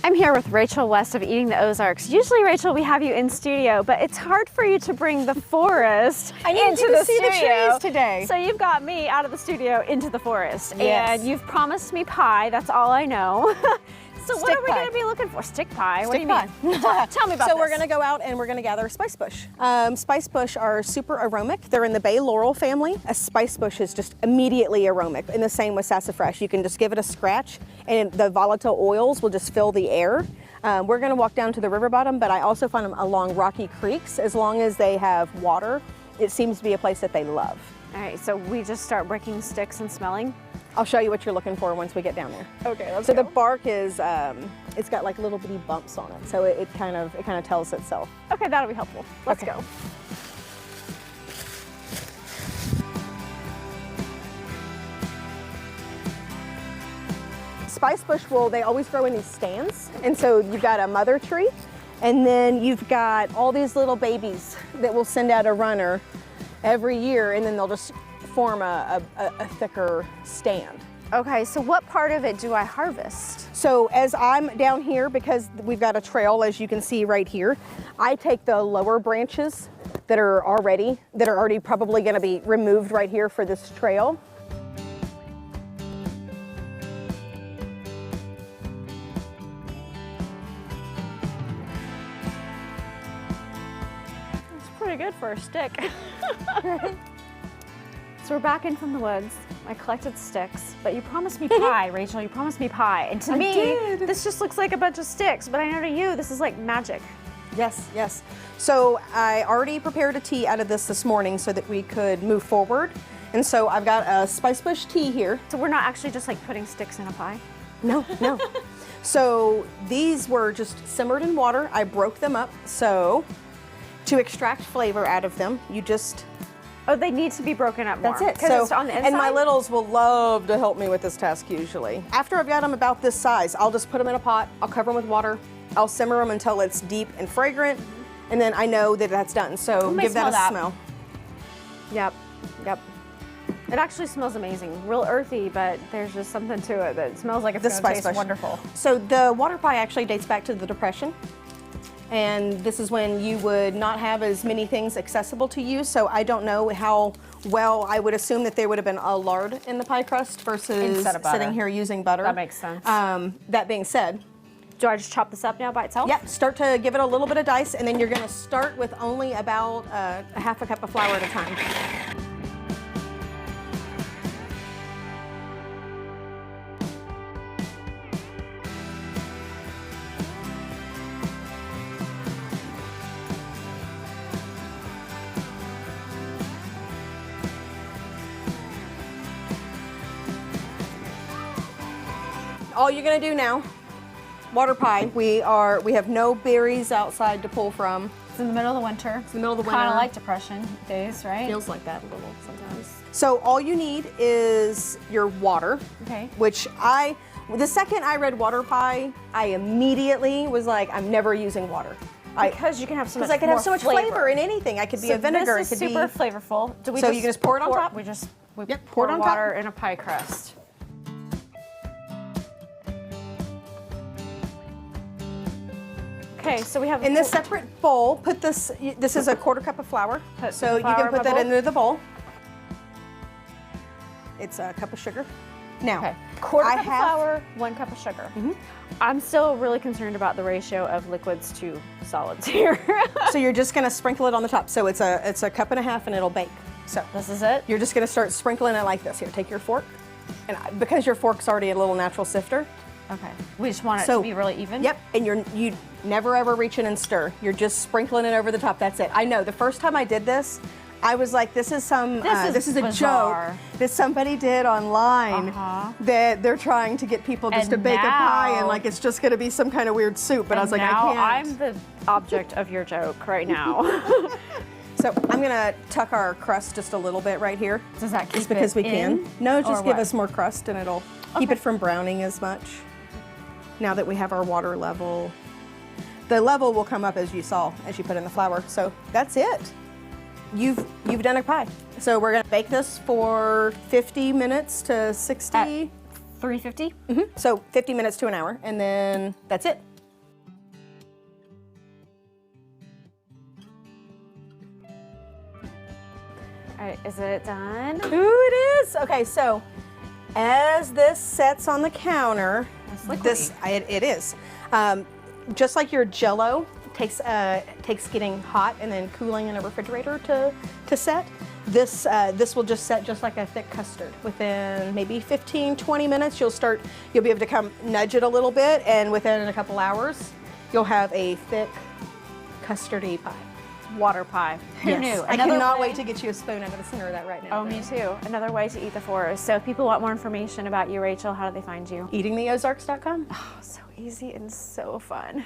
I'm here with Rachel West of Eating the Ozarks. Usually, Rachel, we have you in studio, but it's hard for you to bring the forest into the see studio. the trees today. So you've got me out of the studio into the forest. Yes. And you've promised me pie, that's all I know. So what are we going to be looking for? Stick pie? What do you mean? Tell me about this. So we're going to go out and we're going to gather a spice bush. Spice bush are super aromatic. They're in the bay laurel family. A spice bush is just immediately aromatic, and the same with sassafras. You can just give it a scratch and the volatile oils will just fill the air. We're going to walk down to the river bottom, but I also find them along rocky creeks. As long as they have water, it seems to be a place that they love. All right, so we just start breaking sticks and smelling? I'll show you what you're looking for once we get down there. Okay, let's go. go. The bark is, it's got like little bitty bumps on it, so it kind of tells itself. Okay, that'll be helpful. Let's go. Spice bush they always grow in these stands, and so you've got a mother tree, and then you've got all these little babies that will send out a runner every year, and then they'll just form a thicker stand. Okay, so what part of it do I harvest? So as I'm down here, because we've got a trail, as you can see right here, I take the lower branches that are already probably going to be removed right here for this trail. It's pretty good for a stick. So we're back in from the woods. I collected sticks, but you promised me pie, Rachel. You promised me pie. And to me, this just looks like a bunch of sticks, but I know to you, this is like magic. Yes, yes. So I already prepared a tea out of this morning so that we could move forward. And so I've got a spice bush tea here. So we're not actually just like putting sticks in a pie? No, no. So these were just simmered in water. I broke them up. So to extract flavor out of them, you just... Oh, they need to be broken up more. That's it. So, it's on the inside? And my littles will love to help me with this task usually. After I've got them about this size, I'll just put them in a pot. I'll cover them with water. I'll simmer them until it's deep and fragrant. And then I know that that's done. So give that a smell. Yep, yep. It actually smells amazing. Real earthy, but there's just something to it that smells like it's going to taste wonderful. So the water pie actually dates back to the Depression. And this is when you would not have as many things accessible to you. So I don't know how well, I would assume that there would have been a lard in the pie crust versus sitting here using butter. That makes sense. That being said, do I just chop this up now by itself? Yep, start to give it a little bit of dice, and then you're gonna start with only about a half a cup of flour at a time. All you're gonna do now, water pie. We have no berries outside to pull from. It's in the middle of the winter. It's in the middle of the winter. Kind of like Depression days, right? Feels like that a little sometimes. So all you need is your water. Okay. Which the second I read water pie, I immediately was like, I'm never using water. Because you can have so much Because I can have so much flavor in anything. I could be a vinegar. This is super flavorful. So you can just pour it on top? We pour it on water top. in a pie crust. Okay, so we have... In this separate bowl, put this is a quarter cup of flour. So you can put that into the bowl. It's a cup of sugar. Now, quarter cup of flour, 1 cup of sugar. I'm still really concerned about the ratio of liquids to solids here. So you're just gonna sprinkle it on the top. So it's a cup and a half and it'll bake. So this is it? You're just gonna start sprinkling it like this. Here, take your fork. And because your fork's already a little natural sifter. Okay. We just want it to be really even? Yep, and you never ever reach in and stir. You're just sprinkling it over the top, that's it. I know, the first time I did this, I was like, this is a joke that somebody did online that they're trying to get people just to bake a pie and like it's just gonna be some kind of weird soup, but I was like, I can't. I'm the object of your joke right now. So I'm gonna tuck our crust just a little bit right here. Does that keep just because we can? No, just give us more crust and it'll keep it from browning as much. Now that we have our water level, the level will come up as you saw as you put in the flour. So that's it. You've done a pie. So we're gonna bake this for 50 minutes to 60. 350? So 50 minutes to an hour, and then that's it. All right, is it done? Ooh, it is. Okay, so as this sets on the counter, it is. Just like your Jell-O takes getting hot and then cooling in a refrigerator to set. This will just set just like a thick custard. Within maybe 15, 20 minutes, you'll be able to come nudge it a little bit, and within a couple hours, you'll have a thick custardy pie. Water pie. Who knew? I cannot wait to get you a spoon out of the center of that right now. Oh, me too. Another way to eat the forest. So if people want more information about you, Rachel, how do they find you? Eatingtheozarks.com. Oh, so easy and so fun.